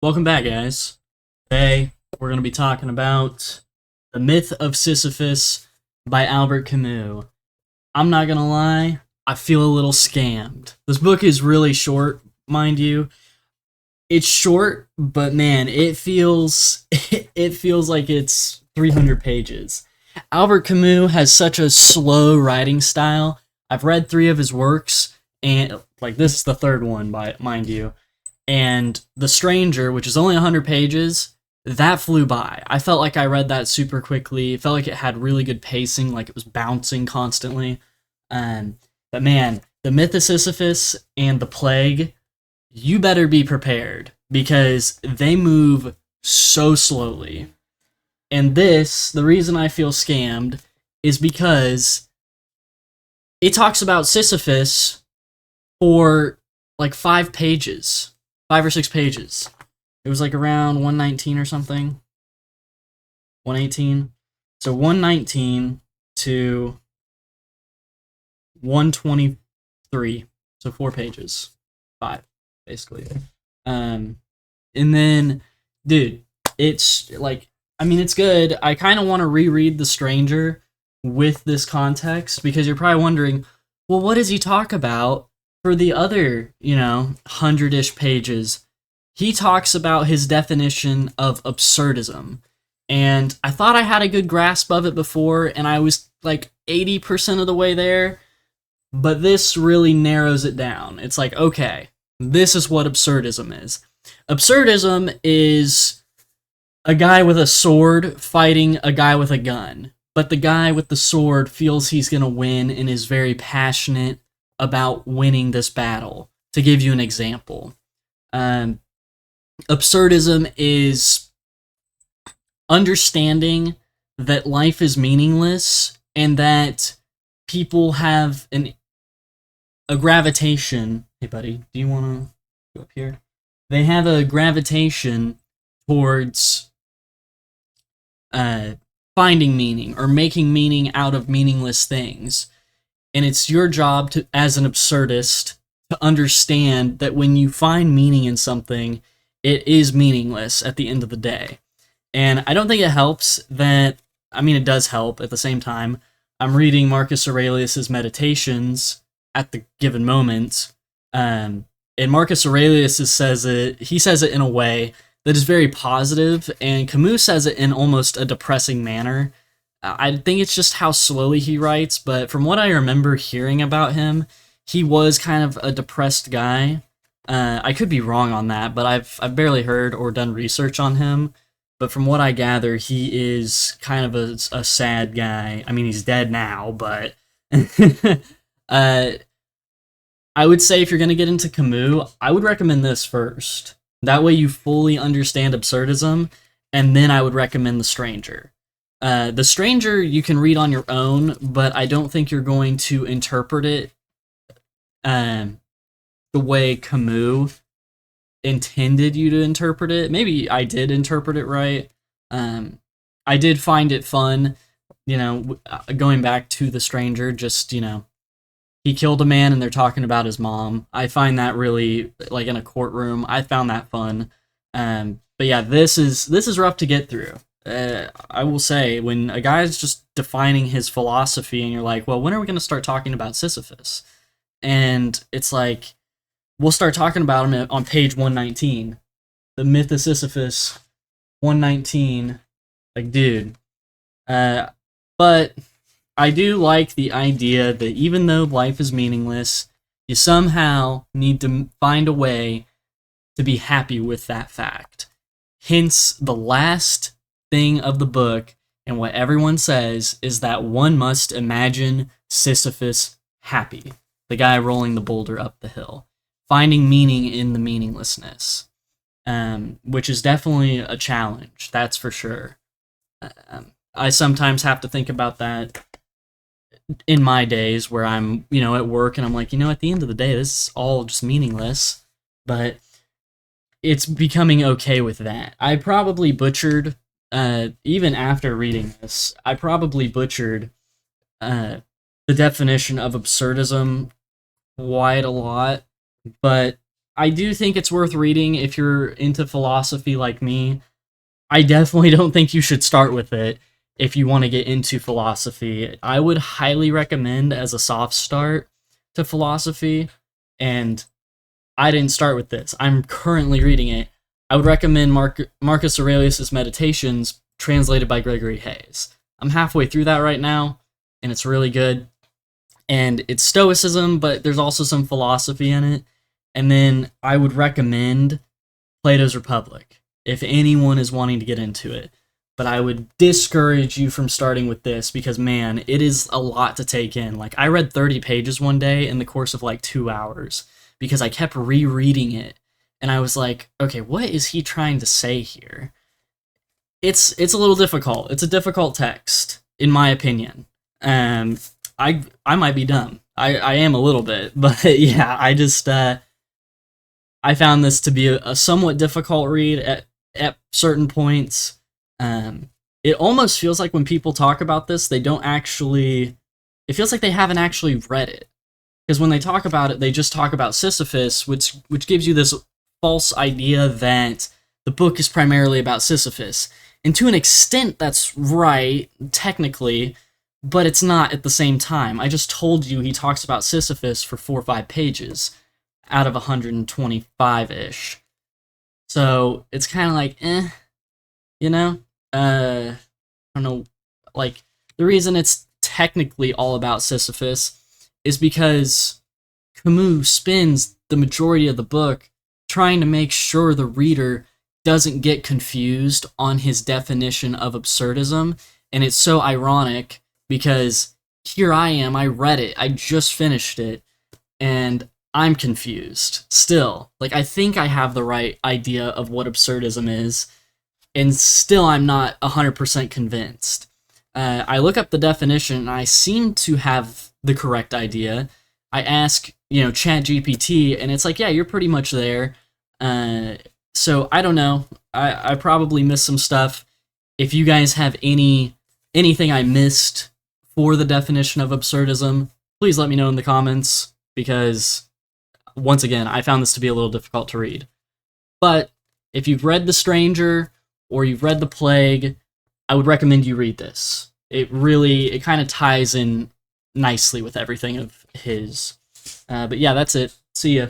Welcome back, guys. Today, we're going to be talking about The Myth of Sisyphus by Albert Camus. I'm not going to lie, I feel a little scammed. This book is really short, mind you. It's short, but man, it feels it feels like it's 300 pages. Albert Camus has such a slow writing style. I've read 3 of his works, and like this is the third one, by mind you. And The Stranger, which is only 100 pages, that flew by. I felt like I read that super quickly. It felt like it had really good pacing, like it was bouncing constantly. But man, The Myth of Sisyphus and The Plague, you better be prepared because they move so slowly. And the reason I feel scammed is because it talks about Sisyphus for like 5 pages. 5 or 6 pages. It was like around 119 or something. 118. So 119 to 123. So 4 pages. 5, basically. And then, dude, it's like, I mean, it's good. I kind of want to reread The Stranger with this context because you're probably wondering, well, what does he talk about? For the other, 100-ish pages, he talks about his definition of absurdism. And I thought I had a good grasp of it before, and I was like 80% of the way there, but this really narrows it down. It's like, okay, this is what absurdism is. Absurdism is a guy with a sword fighting a guy with a gun, but the guy with the sword feels he's gonna win and is very passionate about winning this battle. To give you an example, absurdism is understanding that life is meaningless and that people have a gravitation. Hey, buddy, do you want to go up here? They have a gravitation towards finding meaning or making meaning out of meaningless things. And it's your job to, as an absurdist, to understand that when you find meaning in something, it is meaningless at the end of the day. And I don't think it helps that, I mean, it does help at the same time. I'm reading Marcus Aurelius's Meditations at the given moment. And Marcus Aurelius says it in a way that is very positive, and Camus says it in almost a depressing manner. I think it's just how slowly he writes, but from what I remember hearing about him, he was kind of a depressed guy. I could be wrong on that, but I've barely heard or done research on him. But from what I gather, he is kind of a sad guy. I mean, he's dead now, but I would say if you're going to get into Camus, I would recommend this first. That way you fully understand absurdism, and then I would recommend The Stranger. The Stranger you can read on your own, but I don't think you're going to interpret it the way Camus intended you to interpret it. Maybe I did interpret it right. I did find it fun, going back to The Stranger, just, he killed a man and they're talking about his mom. I find that really, like in a courtroom, I found that fun. But yeah, this is rough to get through. I will say, when a guy's just defining his philosophy and you're like, well, when are we going to start talking about Sisyphus? And it's like, we'll start talking about him on page 119. The Myth of Sisyphus, 119. Like, dude. But I do like the idea that even though life is meaningless, you somehow need to find a way to be happy with that fact. Hence, the last thing of the book, and what everyone says, is that one must imagine Sisyphus happy, the guy rolling the boulder up the hill, finding meaning in the meaninglessness, which is definitely a challenge, that's for sure. I sometimes have to think about that in my days where I'm, at work and I'm like, at the end of the day, this is all just meaningless, but it's becoming okay with that. I probably butchered, even after reading this, I probably butchered the definition of absurdism quite a lot, but I do think it's worth reading if you're into philosophy like me. I definitely don't think you should start with it if you want to get into philosophy. I would highly recommend as a soft start to philosophy, and I didn't start with this. I'm currently reading it. I would recommend Marcus Aurelius' Meditations, translated by Gregory Hayes. I'm halfway through that right now, and it's really good. And it's Stoicism, but there's also some philosophy in it. And then I would recommend Plato's Republic if anyone is wanting to get into it. But I would discourage you from starting with this because, man, it is a lot to take in. Like, I read 30 pages one day in the course of like 2 hours because I kept rereading it. And I was like, okay, what is he trying to say here? It's a little difficult. It's a difficult text, in my opinion. I might be dumb. I am a little bit, but yeah, I found this to be a somewhat difficult read at certain points. It almost feels like when people talk about this, they don't actually. It feels like they haven't actually read it, because when they talk about it, they just talk about Sisyphus, which gives you this false idea that the book is primarily about Sisyphus. And to an extent, that's right, technically, but it's not at the same time. I just told you he talks about Sisyphus for 4 or 5 pages out of 125-ish. So it's kind of like, you know? I don't know. Like, the reason it's technically all about Sisyphus is because Camus spends the majority of the book trying to make sure the reader doesn't get confused on his definition of absurdism. And it's so ironic because here I am, I read it, I just finished it, and I'm confused still. Like, I think I have the right idea of what absurdism is, and still I'm not 100% convinced. I look up the definition, and I seem to have the correct idea. I ask, ChatGPT, and it's like, yeah, you're pretty much there. So I don't know. I probably missed some stuff. If you guys have anything I missed for the definition of absurdism, please let me know in the comments, because once again, I found this to be a little difficult to read. But if you've read The Stranger or you've read The Plague, I would recommend you read this. It kind of ties in nicely with everything of his. But yeah, that's it. See ya.